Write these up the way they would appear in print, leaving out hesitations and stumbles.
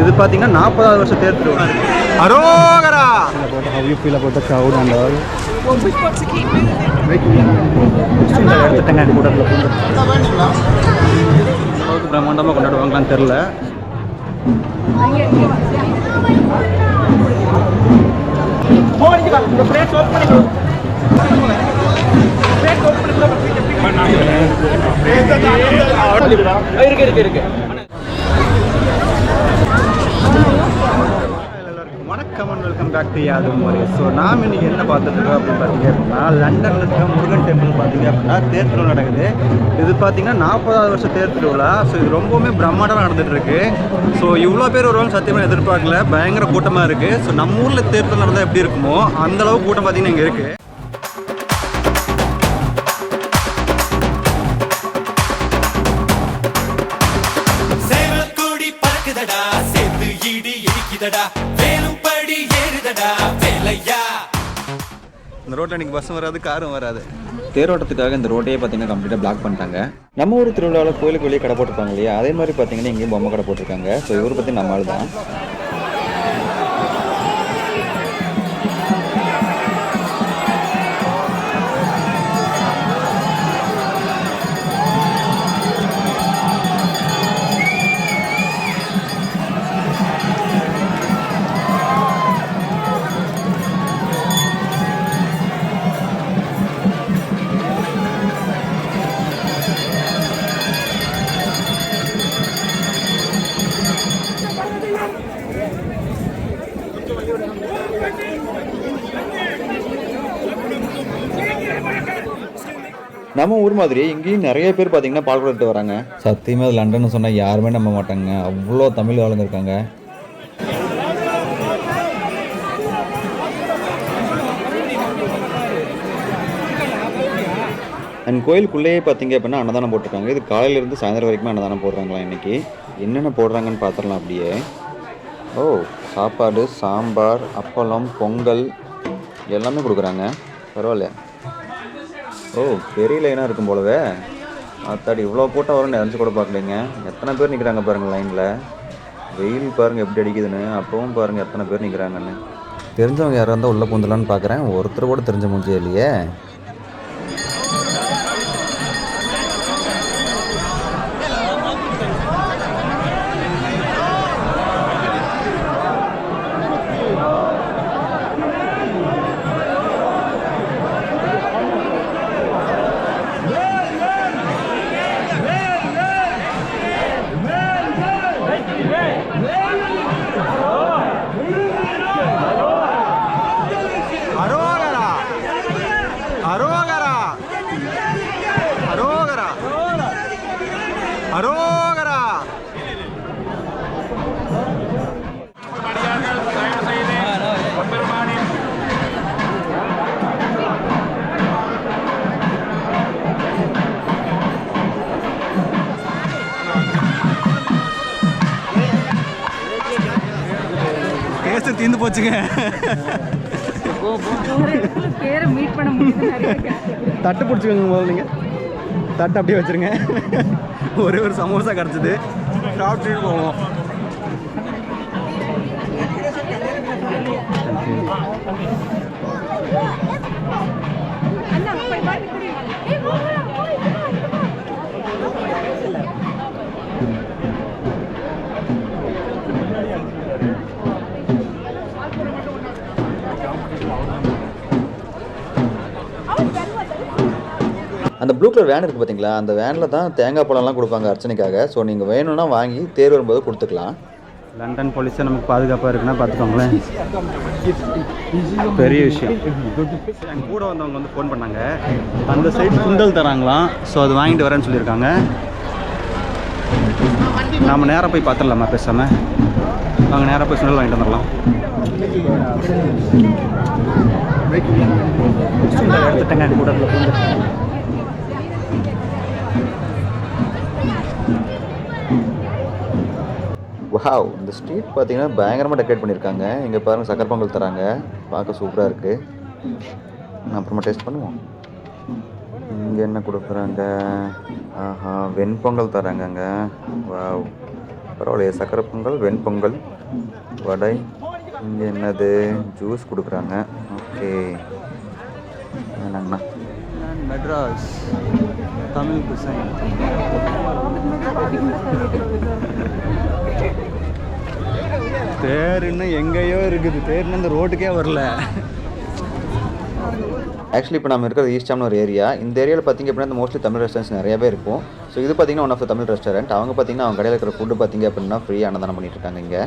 இது பார்த்தீங்கன்னா 40வது வருஷம் தேர் திருவிழா. அரோகரா about how you feel about the crowd and all. Well, we've got to keep moving. எடுத்துட்டேங்க கூட்டத்தில் அளவுக்கு பிரம்மாண்டமாக கொண்டாடுவாங்களான்னு தெரில. இருக்கு வணக்கம் அண்ட் வெல்கம் பேக் டு யாது மோரி. ஸோ நாம் இன்றைக்கி என்ன பார்த்துட்ருக்கோம் அப்படின்னு பார்த்தீங்க அப்படின்னா, லண்டனில் இருக்க முருகன் டெம்பிள் பார்த்தீங்க அப்படின்னா தேர் திருவிழா நடக்குது. இது பார்த்தீங்கன்னா 40வது வருஷம் தேர் திருவிழா. ஸோ இது ரொம்பவுமே பிரம்மாண்டமாக நடந்துகிட்ருக்கு. ஸோ இவ்வளோ பேர் வருவாங்க சத்தியமாக எதிர்பார்க்கல, பயங்கர கூட்டமாக இருக்குது. ஸோ நம்ம ஊரில் தேர் திருவிழா நடந்தால் எப்படி இருக்குமோ அந்தளவுக்கு கூட்டம் பார்த்தீங்கன்னா இங்கே இருக்குது. இந்த ரோட்டில் இன்றைக்கி பஸ்ஸும் வராது, காரும் வராது. தேரோட்டத்துக்காக இந்த ரோட்டையே பார்த்தீங்கன்னா கம்ப்ளீட்டாக பிளாக் பண்ணிட்டாங்க. நம்ம ஊர் திருவிழாவில் கோயிலுக்கு வெளியே கடை போட்டிருப்பாங்க இல்லையா, அதே மாதிரி பார்த்தீங்கன்னா இங்கேயும் பொம்மை கடை போட்டிருக்காங்க. ஸோ இவரை பற்றி நம்ம ஆள் தான். நம்ம ஊர் மாதிரி இங்கேயும் நிறைய பேர் பார்த்தீங்கன்னா பால் கொடுத்துட்டு வராங்க. சத்தியமாக அது லண்டன்னு சொன்னால் யாருமே நம்ப மாட்டாங்க, அவ்வளோ தமிழ் ஆளுங்க இருக்காங்க. அண்ட் கோயிலுக்குள்ளேயே பார்த்தீங்க அப்படின்னா அன்னதானம் போட்டிருக்காங்க. இது காலையிலேருந்து சாயந்தரம் வரைக்குமே அன்னதானம் போடுறாங்களா இன்றைக்கி. என்னென்ன போடுறாங்கன்னு பார்த்துடலாம் அப்படியே. ஓ, சாப்பாடு, சாம்பார், அப்பளம், பொங்கல் எல்லாமே கொடுக்குறாங்க. பரவாயில்ல. ஓ, பெரிய லைனாக இருக்கும் போலவே. அத்தாடி இவ்வளோ போட்டால் வரும்னு நினச்சி கூட பார்க்கலைங்க. எத்தனை பேர் நிற்கிறாங்க பாருங்கள் லைனில். வெயில் பாருங்கள் எப்படி அடிக்குதுன்னு. அப்பவும் பாருங்கள் எத்தனை பேர் நிற்கிறாங்கன்னு. தெரிஞ்சவங்க யாராக இருந்தால் உள்ளே பூந்தலான்னு பார்க்குறேன். ஒருத்தர் கூட தெரிஞ்ச மூஞ்சியே இல்லையே. அரோகரா. கேஸ் தீர்ந்து போச்சுங்க. தட்டு பிடிச்சிக்கோங்க முதல்ல. நீங்கள் தட்டு அப்படியே வச்சுருங்க. ஒரே ஒரு சமோசா கிடச்சிது, சாப்பிட்டுட்டு போவோம். அந்த ப்ளூ கலர் வேன் இருக்குது பார்த்தீங்களா, அந்த வேனில் தான் தேங்காய் பழம்லாம் கொடுப்பாங்க அர்ச்சனைக்காக. ஸோ நீங்கள் வேணும்னா வாங்கி தேர் வரும்போது கொடுத்துக்கலாம். லண்டன் போலீஸை நமக்கு பாதுகாப்பாக இருக்குன்னா பார்த்துக்கோங்களேன், பெரிய விஷயம். எங்கள் கூட வந்தவங்க வந்து ஃபோன் பண்ணாங்க, அந்த சைடு சுண்டல் தராங்களாம். ஸோ அது வாங்கிட்டு வரேன்னு சொல்லியிருக்காங்க. நாம் நேராக போய் பார்த்துடலாமா பேசாமல்? நாங்கள் நேராக போய் சுண்டல் வாங்கிட்டு வந்துடலாம். எடுத்துட்டேங்க கூட்டத்தில் பூந்து. வாவ், இந்த ஸ்ட்ரீட் பார்த்தீங்கன்னா பயங்கரமாக டெக்கரேட் பண்ணியிருக்காங்க. இங்கே பாருங்கள் சக்கரை பொங்கல் தராங்க, பார்க்க சூப்பராக இருக்குது. அப்புறமா டேஸ்ட் பண்ணுவோம். இங்கே என்ன கொடுக்குறாங்க? ஆஹா, வெண்பொங்கல் தராங்கங்க. வாவ், பரவாயில்லையே, சக்கரை பொங்கல், வெண்பொங்கல், வடை. இங்கே என்னது, ஜூஸ் கொடுக்குறாங்க. ஓகே, என்னங்கண்ணா மெட்ராஸ் தமிழ் குசைன். தேர் இன்னும் எங்கேயோ இருக்குது, தேர்னு இந்த ரோட்டுக்கே வரல. ஆக்சுவலி இப்போ நம்ம இருக்கிறது ஈஸ்டாம்னு ஒரு ஏரியா. இந்த ஏரியாவில் பார்த்திங்க அப்படின்னா மோஸ்ட்லி தமிழ் ரெஸ்டாரண்ட்ஸ் நிறையவே இருக்கும். ஸோ இது பார்த்திங்கன்னா one of the Tamil restaurant. அவங்க பார்த்திங்கன்னா அவங்க கடையில் இருக்கிற ஃபுட்டு பார்த்திங்க அப்படின்னா ஃப்ரீயாக அன்னதானம் பண்ணிட்டு இருக்காங்க இங்கே.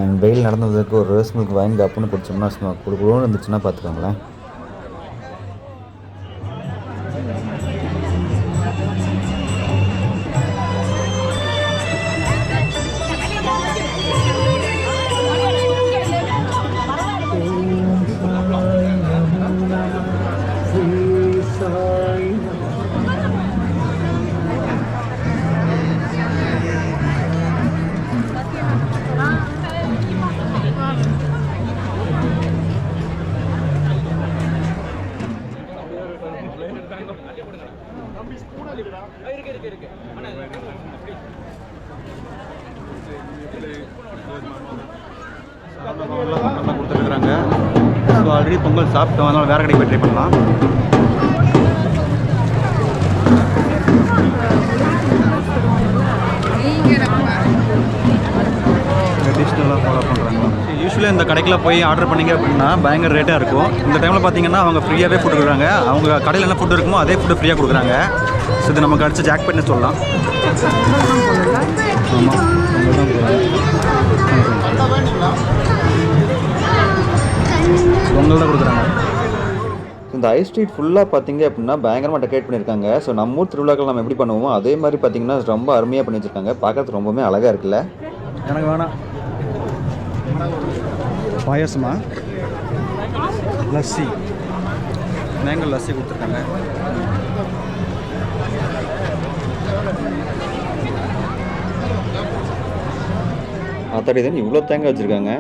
அண்ட் வெயில் நடந்ததுக்கு ஒரு ரோஸ் மில்க் வாங்கி அப்புன்னு குடிச்சோம்னா குடுக்குறோன்னு இருந்துச்சுன்னா பார்த்துக்கோங்களேன். கொடுத்துருக்குறாங்க. ஸோ ஆல்ரெடி பொங்கல் சாப்பிட்டோம், அதனால் வேறு கடைக்கு போய் ட்ரை பண்ணலாம். ட்ரெடிஷ்னலாக ஃபாலோ பண்ணுறாங்க. யூஸ்வலாக இந்த கடைக்கெலாம் போய் ஆர்டர் பண்ணிங்க அப்படின்னா பயங்கர ரேட்டாக இருக்கும். இந்த டைமில் பார்த்தீங்கன்னா அவங்க ஃப்ரீயாகவே ஃபுட் கொடுக்குறாங்க. அவங்க கடையில் என்ன ஃபுட் இருக்குமோ அதே ஃபுட்டு ஃப்ரீயாக கொடுக்குறாங்க. ஸோ இது நமக்கு அடிச்சு ஜாக் பண்ணி சொல்லலாம். ஆமாம், பொங்கல் தான் கொடுக்குறாங்க. இந்த ஐஸ் ஸ்ட்ரீட் ஃபுல்லாக பார்த்தீங்க அப்படின்னா பயங்கரமாக டெக்கரேட் பண்ணியிருக்காங்க. ஸோ நம்ம ஊர் திருவிழாக்கள் நம்ம எப்படி பண்ணுவோமோ அதே மாதிரி பார்த்தீங்கன்னா ரொம்ப அருமையாக பண்ணி வச்சுருக்காங்க. பார்க்கறதுக்கு ரொம்பவுமே அழகாக இருக்குல்ல. எனக்கு வேணாம். பாயசமா, லஸ்ஸி, மேங்கோ லஸ்ஸி கொடுத்துருக்காங்க. அத்தாடி தான் இவ்வளோ தேங்காய் வச்சுருக்காங்க,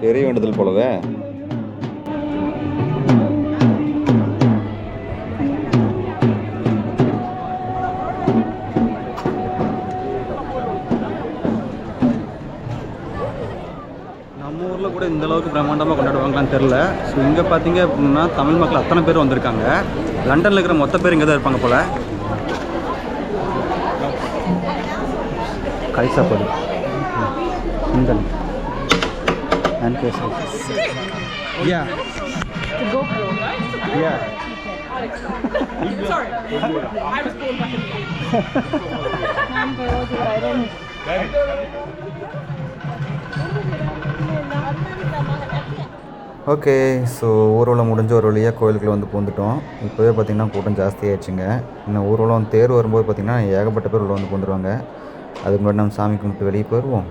பெரிய வேண்டுதல் போலவே. நம்ம ஊரில் கூட இந்த அளவுக்கு பிரம்மாண்டமாக கொண்டாடுவாங்களான்னு தெரில. ஸோ இங்கே பார்த்தீங்க அப்படின்னா தமிழ் மக்கள் அத்தனை பேர் வந்திருக்காங்க. லண்டனில் இருக்கிற மொத்த பேர் இங்கே தான் இருப்பாங்க போல். கை சாப்பாடு இந்தன் and queso. Yeah. The GoPro, right? Yeah. Sorry. I was born back in okay, so ஊர்வலம் முடிஞ்ச ஒரு வழியாக கோயிலுக்குள்ள வந்து பூந்துட்டோம். இப்போவே பார்த்திங்கன்னா கூட்டம் ஜாஸ்தியாகிடுச்சுங்க. இன்னும் ஊர்வலம் தேர் வரும்போது பார்த்திங்கன்னா ஏகப்பட்ட பேர் உள்ள வந்து பூந்துருவாங்க. அதுக்கு முன்னாடி நம்ம சாமி கும்பிட்டு வெளியே போயிடுவோம்.